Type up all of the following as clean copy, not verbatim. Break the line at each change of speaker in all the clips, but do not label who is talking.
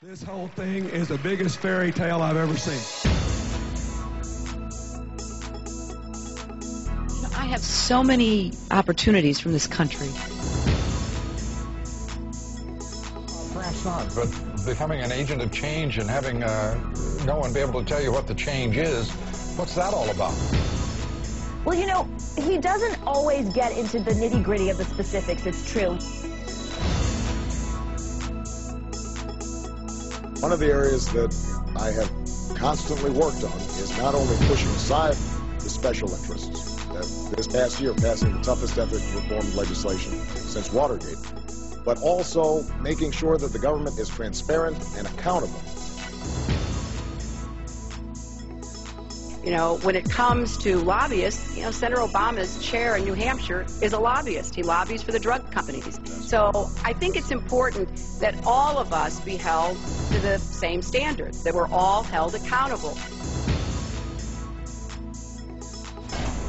This whole thing is the biggest fairy tale I've ever seen.
You know, I have so many opportunities from this country.
Perhaps not, but becoming an agent of change and having no one be able to tell you what the change is, what's that all about?
Well, you know, he doesn't always get into the nitty-gritty of the specifics, it's true.
One of the areas that I have constantly worked on is not only pushing aside the special interests, this past year passing the toughest ethics reform legislation since Watergate, but also making sure that the government is transparent and accountable.
You know, when it comes to lobbyists, you know, Senator Obama's chair in New Hampshire is a lobbyist. He lobbies for the drug companies. So I think it's important that all of us be held to the same standards, that we're all held accountable.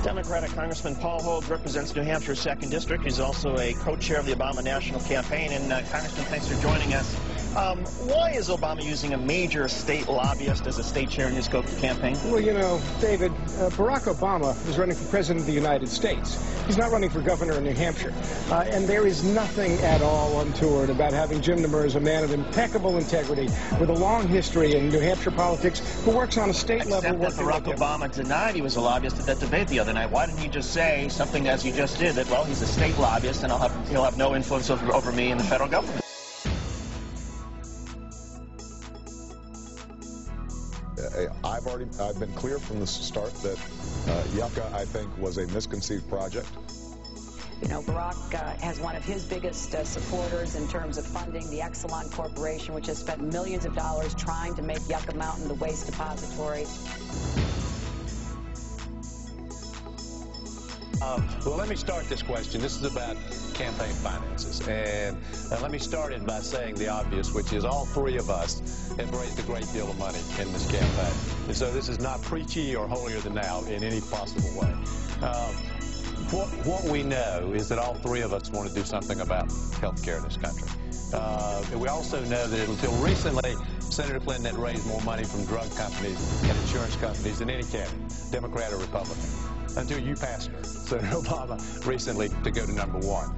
Democratic Congressman Paul Hogue represents New Hampshire's 2nd District. He's also a co-chair of the Obama National Campaign. And Congressman, thanks for joining us. Why is Obama using a major state lobbyist as a state chair in his campaign?
Well, you know, David, Barack Obama is running for President of the United States. He's not running for governor in New Hampshire. And there is nothing at all untoward about having Jim Demers, a man of impeccable integrity, with a long history in New Hampshire politics, who works on a state level.
Except that Barack Obama denied he was a lobbyist at that debate the other night. Why didn't he just say something as you just did, that, well, he's a state lobbyist and he'll have no influence over me in the federal government?
I've been clear from the start that Yucca, I think, was a misconceived project.
You know, Barack has one of his biggest supporters in terms of funding the Exelon Corporation, which has spent millions of dollars trying to make Yucca Mountain the waste depository.
Well, let me start this question. This is about campaign finances. And let me start it by saying the obvious, which is all three of us have raised a great deal of money in this campaign. And so this is not preachy or holier than thou in any possible way. What we know is that all three of us want to do something about health care in this country. We also know that until recently, Senator Clinton had raised more money from drug companies and insurance companies than any candidate, Democrat or Republican, until you passed her, Senator Obama, recently to go to number one.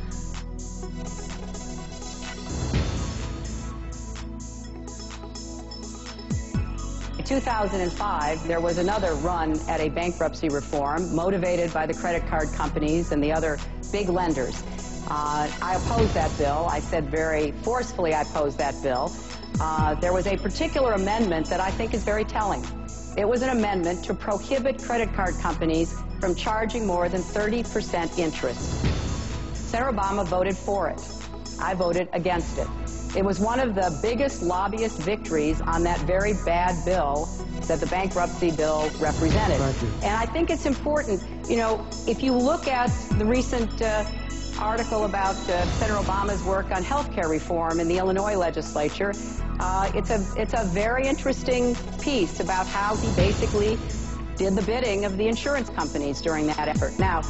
In 2005, there was another run at a bankruptcy reform motivated by the credit card companies and the other big lenders. I opposed that bill. I said very forcefully I opposed that bill. There was a particular amendment that I think is very telling. It was an amendment to prohibit credit card companies from charging more than 30% interest. Senator Obama voted for it. I voted against it. It was one of the biggest lobbyist victories on that very bad bill that the bankruptcy bill represented.
Thank you.
And I think it's important, you know, if you look at the recent article about Senator Obama's work on health care reform in the Illinois legislature, it's a very interesting piece about how he basically did the bidding of the insurance companies during that effort. Now,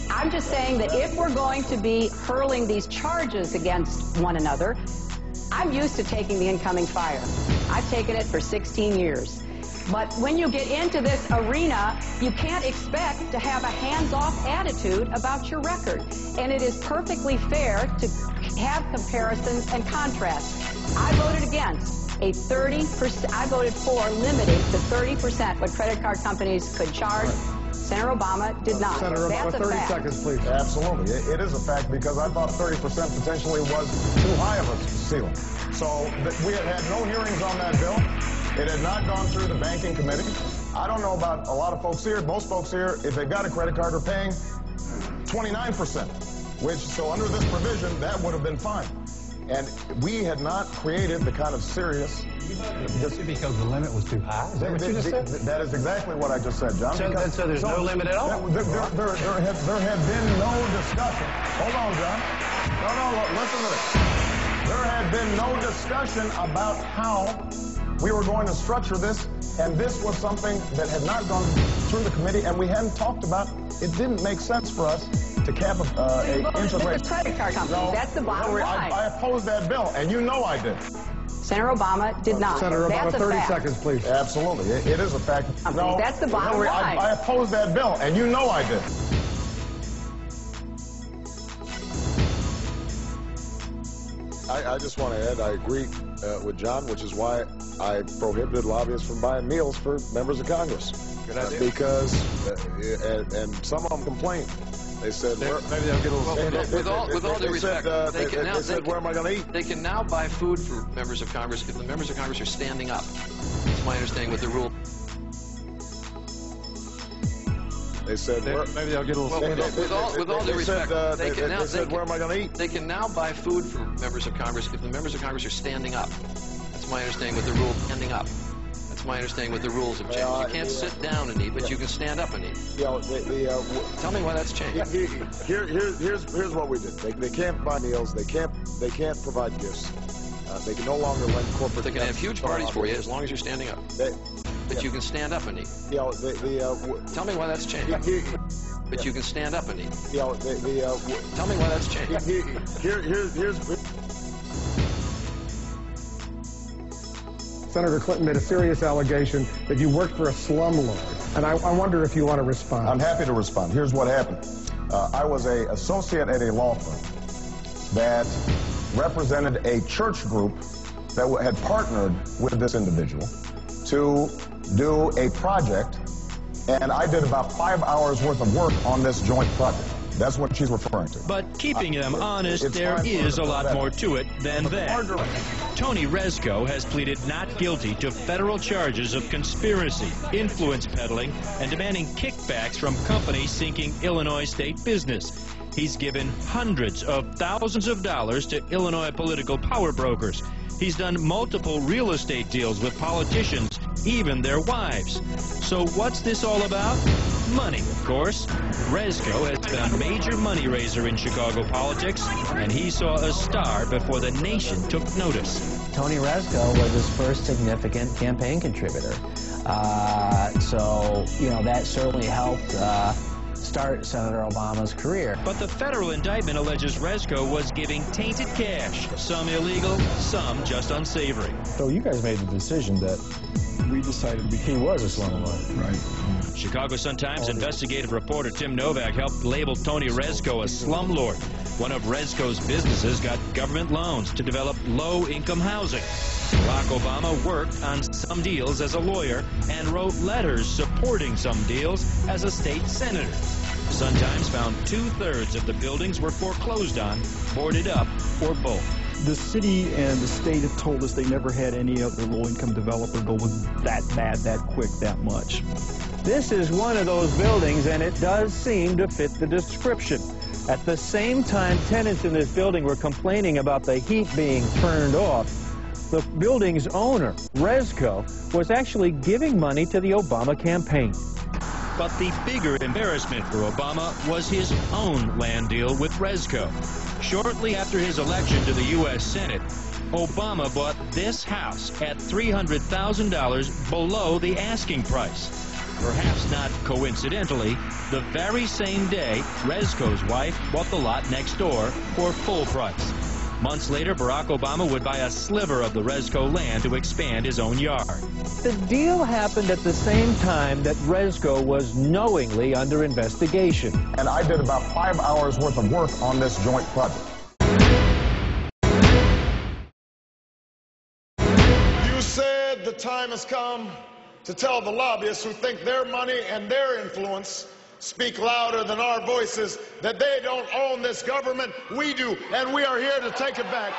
I'm just saying that if we're going to be hurling these charges against one another, I'm used to taking the incoming fire. I've taken it for 16 years. But when you get into this arena, you can't expect to have a hands-off attitude about your record. And it is perfectly fair to have comparisons and contrasts. I voted against a 30%, I voted for limiting to 30% what credit card companies could charge. Senator Obama did not.
Senator Obama, 30 seconds, please.
Absolutely. It is a fact because I thought 30% potentially was too high of a ceiling. So we had no hearings on that bill. It had not gone through the banking committee. I don't know about a lot of folks here. Most folks here, if they've got a credit card, are paying 29%, which, so under this provision, that would have been fine. And we had not created the kind of serious...
Just because the limit was too high? Is that what you just said?
That is exactly what I just said, John.
So there's no limit at all?
There had been no discussion. Hold on, John. No, listen to this. There had been no discussion about how we were going to structure this, and this was something that had not gone through the committee, and we hadn't talked about. It didn't make sense for us to cap a interest rate.
Credit card companies. That's the bottom line.
I opposed that bill, and you know I did.
Senator Obama did not.
Senator Obama,
That's a
30
fact.
seconds, please.
Absolutely. It is a fact. No,
That's the bottom
Hillary,
line.
I opposed that bill, and you know I did.
I just want to add, I agree with John, which is why I prohibited lobbyists from buying meals for members of Congress.
Good idea.
Because, and some of them complained. They said,
Maybe they'll get a little...
With all due respect,
they said, where am I going to eat?
They can now buy food for members of Congress if the members of Congress are standing up. That's my understanding with the rule.
They said,
maybe they'll get a little...
With all due respect,
they said, where am I going to eat?
They can now buy food for members of Congress if the members of Congress are standing up. That's my understanding with the rule. Standing up. That's my understanding with the rules have changed. You can't sit down and eat, but you can stand up and eat. Tell me why that's changed.
Here's what we did. They can't buy meals. They can't provide gifts. They can no longer lend corporate.
They can have huge parties for you as long as you're standing up. But you can stand up and eat. Tell me why that's changed. But you can stand up and eat. Tell me why that's changed.
Senator Clinton made a serious allegation that you worked for a slumlord, and I wonder if you want to respond.
I'm happy to respond. Here's what happened. I was an associate at a law firm that represented a church group that had partnered with this individual to do a project, and I did about 5 hours worth of work on this joint project. That's what she's referring to.
But keeping them honest, there is a lot more to it than that. Tony Rezko has pleaded not guilty to federal charges of conspiracy, influence peddling, and demanding kickbacks from companies sinking Illinois state business. He's given hundreds of thousands of dollars to Illinois political power brokers. He's done multiple real estate deals with politicians, even their wives. So what's this all about? Money, of course. Rezko has been a major money raiser in Chicago politics, and he saw a star before the nation took notice.
Tony Rezko was his first significant campaign contributor. So, you know, that certainly helped start Senator Obama's career.
But the federal indictment alleges Rezko was giving tainted cash, some illegal, some just unsavory.
So you guys made the decision that we decided he was a slumlord. Right.
Chicago Sun-Times investigative reporter Tim Novak helped label Tony Rezko a slumlord. One of Rezko's businesses got government loans to develop low-income housing. Barack Obama worked on some deals as a lawyer and wrote letters supporting some deals as a state senator. Sun-Times found 2/3 of the buildings were foreclosed on, boarded up, or both.
The city and the state have told us they never had any other low-income developer go that bad, that quick, that much.
This is one of those buildings, and it does seem to fit the description. At the same time tenants in this building were complaining about the heat being turned off, the building's owner, Rezko, was actually giving money to the Obama campaign.
But the bigger embarrassment for Obama was his own land deal with Rezko. Shortly after his election to the U.S. Senate, Obama bought this house at $300,000 below the asking price. Perhaps not coincidentally, the very same day, Rezko's wife bought the lot next door for full price. Months later, Barack Obama would buy a sliver of the Rezko land to expand his own yard.
The deal happened at the same time that Rezko was knowingly under investigation.
And I did about 5 hours worth of work on this joint project. You said the time has come to tell the lobbyists who think their money and their influence speak louder than our voices that they don't own this government. We do, and we are here to take it back.